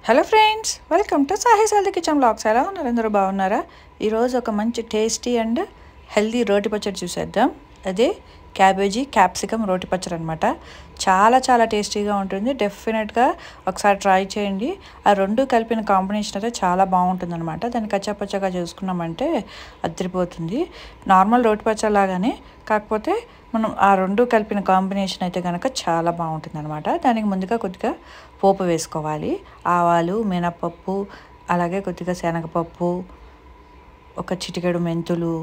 Hello friends, welcome to Sahi's healthy kitchen blogs. ఎలా ఉన్నారు? అందరూ బాగున్నారా? ఈరోజు ఒక మంచి టేస్టీ అండ్ హెల్తీ రోటి పచ్చడి చూసేద్దాం. అదే క్యాబేజీ క్యాప్సికమ్ రోటి పచ్చడి అనమాట. చాలా చాలా టేస్టీగా ఉంటుంది. డెఫినెట్గా ఒకసారి ట్రై చేయండి. ఆ రెండు కలిపిన కాంబినేషన్ అయితే చాలా బాగుంటుంది అనమాట. దాన్ని కచ్చాపచ్చగా చేసుకున్నామంటే అదిరిపోతుంది. నార్మల్ రోటి పచ్చడి లాగానే, కాకపోతే మనం ఆ రెండు కలిపిన కాంబినేషన్ అయితే కనుక చాలా బాగుంటుంది అనమాట. దానికి ముందుగా కొద్దిగా పోపు వేసుకోవాలి. ఆవాలు, మినపప్పు, అలాగే కొద్దిగా శనగపప్పు, ఒక చిటికెడు మెంతులు,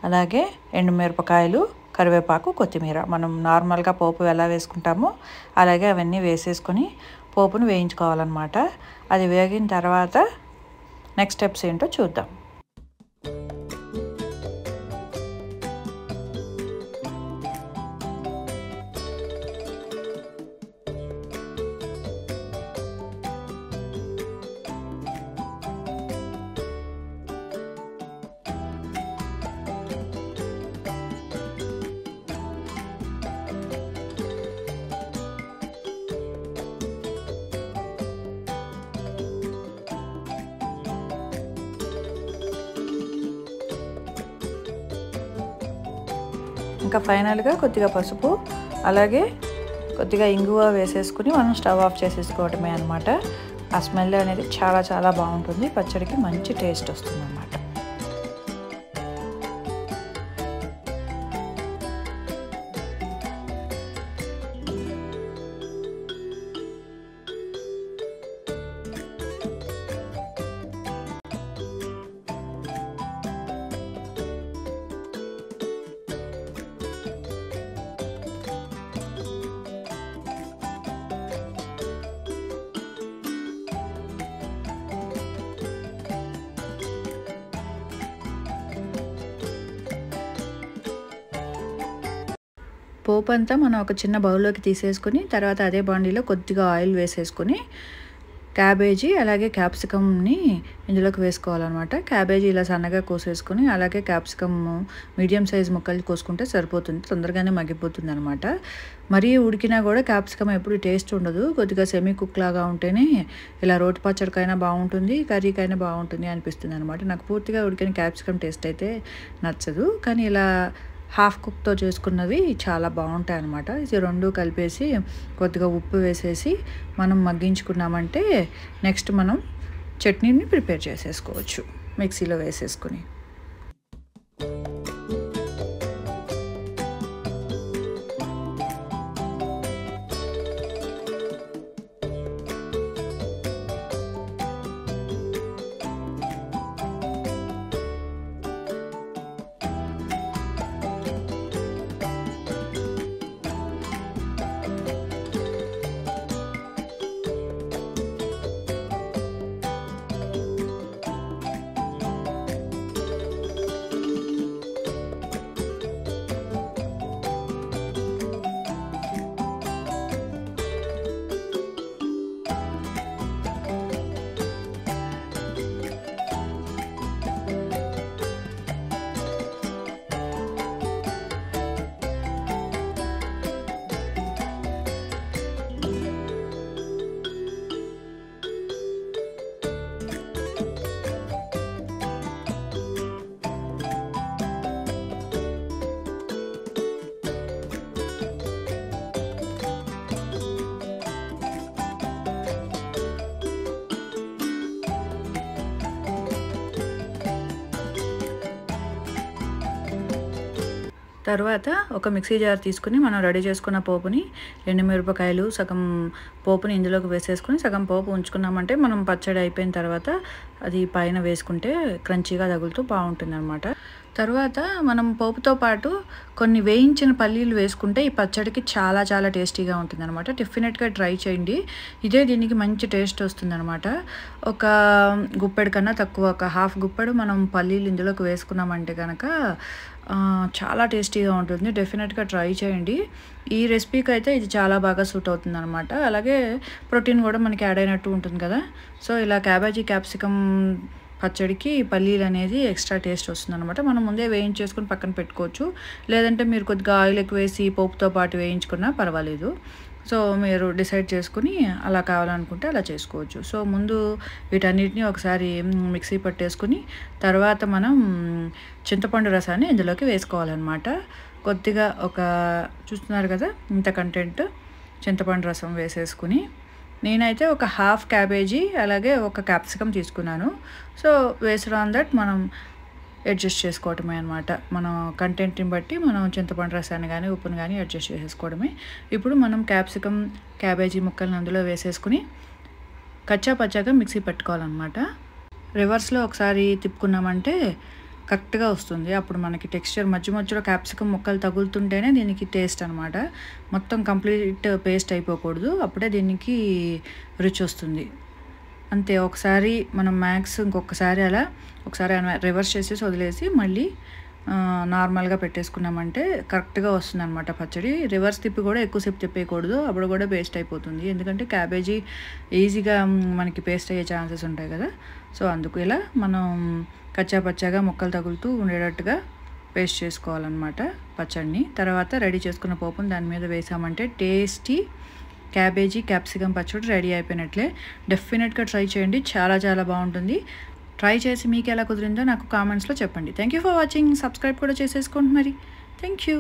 అలాగే ఎండుమిరపకాయలు, కరివేపాకు, కొత్తిమీర. మనం నార్మల్గా పోపు ఎలా వేసుకుంటామో అలాగే అవన్నీ వేసేసుకొని పోపును వేయించుకోవాలన్నమాట. అది వేగిన తర్వాత నెక్స్ట్ స్టెప్స్ ఏంటో చూద్దాం. ఇంకా ఫైనల్గా కొద్దిగా పసుపు, అలాగే కొద్దిగా ఇంగువ వేసేసుకుని మనం స్టవ్ ఆఫ్ చేసేసుకోవడమే అనమాట. ఆ స్మెల్ అనేది చాలా చాలా బాగుంటుంది. పచ్చడికి మంచి టేస్ట్ వస్తుంది అన్నమాట. పోపు అంతా మనం ఒక చిన్న బౌల్లోకి తీసేసుకొని తర్వాత అదే బాండీలో కొద్దిగా ఆయిల్ వేసేసుకొని క్యాబేజీ అలాగే క్యాప్సికమ్ని ఇందులోకి వేసుకోవాలన్నమాట. క్యాబేజీ ఇలా సన్నగా కోసేసుకొని అలాగే క్యాప్సికమ్ మీడియం సైజ్ ముక్కలు కోసుకుంటే సరిపోతుంది. తొందరగానే మగ్గిపోతుంది అనమాట. మరీ ఉడికినా కూడా క్యాప్సికమ్ ఎప్పుడు టేస్ట్ ఉండదు. కొద్దిగా సెమీ కుక్ లాగా ఉంటేనే ఇలా రోటి పచ్చడికైనా బాగుంటుంది, కర్రీకైనా బాగుంటుంది అనిపిస్తుంది అనమాట. నాకు పూర్తిగా ఉడికిన క్యాప్సికమ్ టేస్ట్ అయితే నచ్చదు, కానీ ఇలా హాఫ్ కుక్తో చేసుకున్నవి చాలా బాగుంటాయి అన్నమాట. ఇది రెండు కలిపేసి కొద్దిగా ఉప్పు వేసేసి మనం మగ్గించుకున్నామంటే నెక్స్ట్ మనం చట్నీని ప్రిపేర్ చేసేసుకోవచ్చు మిక్సీలో వేసేసుకుని. తర్వాత ఒక మిక్సీ జార్ తీసుకుని మనం రెడీ చేసుకున్న పోపుని, ఎండుమిరపకాయలు, సగం పోపుని ఇందులోకి వేసేసుకుని సగం పోపు ఉంచుకున్నామంటే మనం పచ్చడి అయిపోయిన తర్వాత అది పైన వేసుకుంటే క్రంచీగా తగులుతూ బాగుంటుంది అనమాట. తర్వాత మనం పోపుతో పాటు కొన్ని వేయించిన పల్లీలు వేసుకుంటే ఈ పచ్చడికి చాలా చాలా టేస్టీగా ఉంటుంది అనమాట. డెఫినెట్గా ట్రై చేయండి. ఇదే దీనికి మంచి టేస్ట్ వస్తుంది అనమాట. ఒక గుప్పెడు కన్నా తక్కువ, ఒక హాఫ్ గుప్పెడు మనం పల్లీలు ఇందులోకి వేసుకున్నామంటే కనుక చాలా టేస్టీగా ఉంటుంది. డెఫినెట్గా ట్రై చేయండి. ఈ రెసిపీకి అయితే ఇది చాలా బాగా సూట్ అవుతుంది అనమాట. అలాగే ప్రోటీన్ కూడా మనకి యాడ్ అయినట్టు ఉంటుంది కదా. సో ఇలా క్యాబేజీ క్యాప్సికమ్ పచ్చడికి పల్లీలు అనేది ఎక్స్ట్రా టేస్ట్ వస్తుంది అనమాట. మనం ముందే వేయించేసుకుని పక్కన పెట్టుకోవచ్చు, లేదంటే మీరు కొద్దిగా ఆయిల్ ఎక్కువ వేసి పోపుతో పాటు వేయించుకున్నా పర్వాలేదు. సో మీరు డిసైడ్ చేసుకుని అలా కావాలనుకుంటే అలా చేసుకోవచ్చు. సో ముందు వీటన్నిటిని ఒకసారి మిక్సీ పట్టేసుకుని తర్వాత మనం చింతపండు రసాన్ని ఇందులోకి వేసుకోవాలన్నమాట. కొద్దిగా చూస్తున్నారు కదా ఇంత కంటెంట్ చింతపండు రసం వేసేసుకుని, నేనైతే ఒక హాఫ్ క్యాబేజీ అలాగే ఒక క్యాప్సికమ్ తీసుకున్నాను. సో వేస్డ్ ఆన్ దట్ మనం అడ్జస్ట్ చేసుకోవటమే అనమాట. మనం కంటెంట్ని బట్టి మనం చింతపండు రసాన్ని కానీ ఉప్పును కానీ అడ్జస్ట్ చేసేసుకోవడమే. ఇప్పుడు మనం క్యాప్సికమ్ క్యాబేజీ ముక్కల్ని అందులో వేసేసుకుని కచ్చా పచ్చాగా మిక్సీ పెట్టుకోవాలన్నమాట. రివర్స్లో ఒకసారి తిప్పుకున్నామంటే కరెక్ట్గా వస్తుంది. అప్పుడు మనకి టెక్స్చర్ మధ్యలో క్యాప్సికమ్ ముక్కలు తగులుతుంటేనే దీనికి టేస్ట్ అనమాట. మొత్తం కంప్లీట్ పేస్ట్ అయిపోకూడదు, అప్పుడే దీనికి రుచి వస్తుంది. అంతే. ఒకసారి మనం ఇంకొకసారి అలా ఒకసారి రివర్స్ చేసేసి వదిలేసి మళ్ళీ నార్మల్గా పెట్టేసుకున్నామంటే కరెక్ట్గా వస్తుంది అనమాట పచ్చడి. రివర్స్ తిప్పి కూడా ఎక్కువసేపు తిప్పేయకూడదు, అప్పుడు కూడా పేస్ట్ అయిపోతుంది. ఎందుకంటే క్యాబేజీ ఈజీగా మనకి పేస్ట్ అయ్యే ఛాన్సెస్ ఉంటాయి కదా. సో అందుకు ఇలా మనం కచ్చా పచ్చాగా ముక్కలు తగులుతూ ఉండేటట్టుగా పేస్ట్ చేసుకోవాలన్నమాట పచ్చడిని. తర్వాత రెడీ చేసుకున్న పోపును దాని మీద వేసామంటే టేస్టీ క్యాబేజీ క్యాప్సికమ్ పచ్చడి రెడీ అయిపోయినట్లే. డెఫినెట్గా ట్రై చేయండి, చాలా చాలా బాగుంటుంది. ట్రై చేసి మీకు ఎలా కుదిరిందో నాకు కామెంట్స్లో చెప్పండి. Thank you for watching. Subscribe కూడా చేసేసుకోండి మరి. Thank you.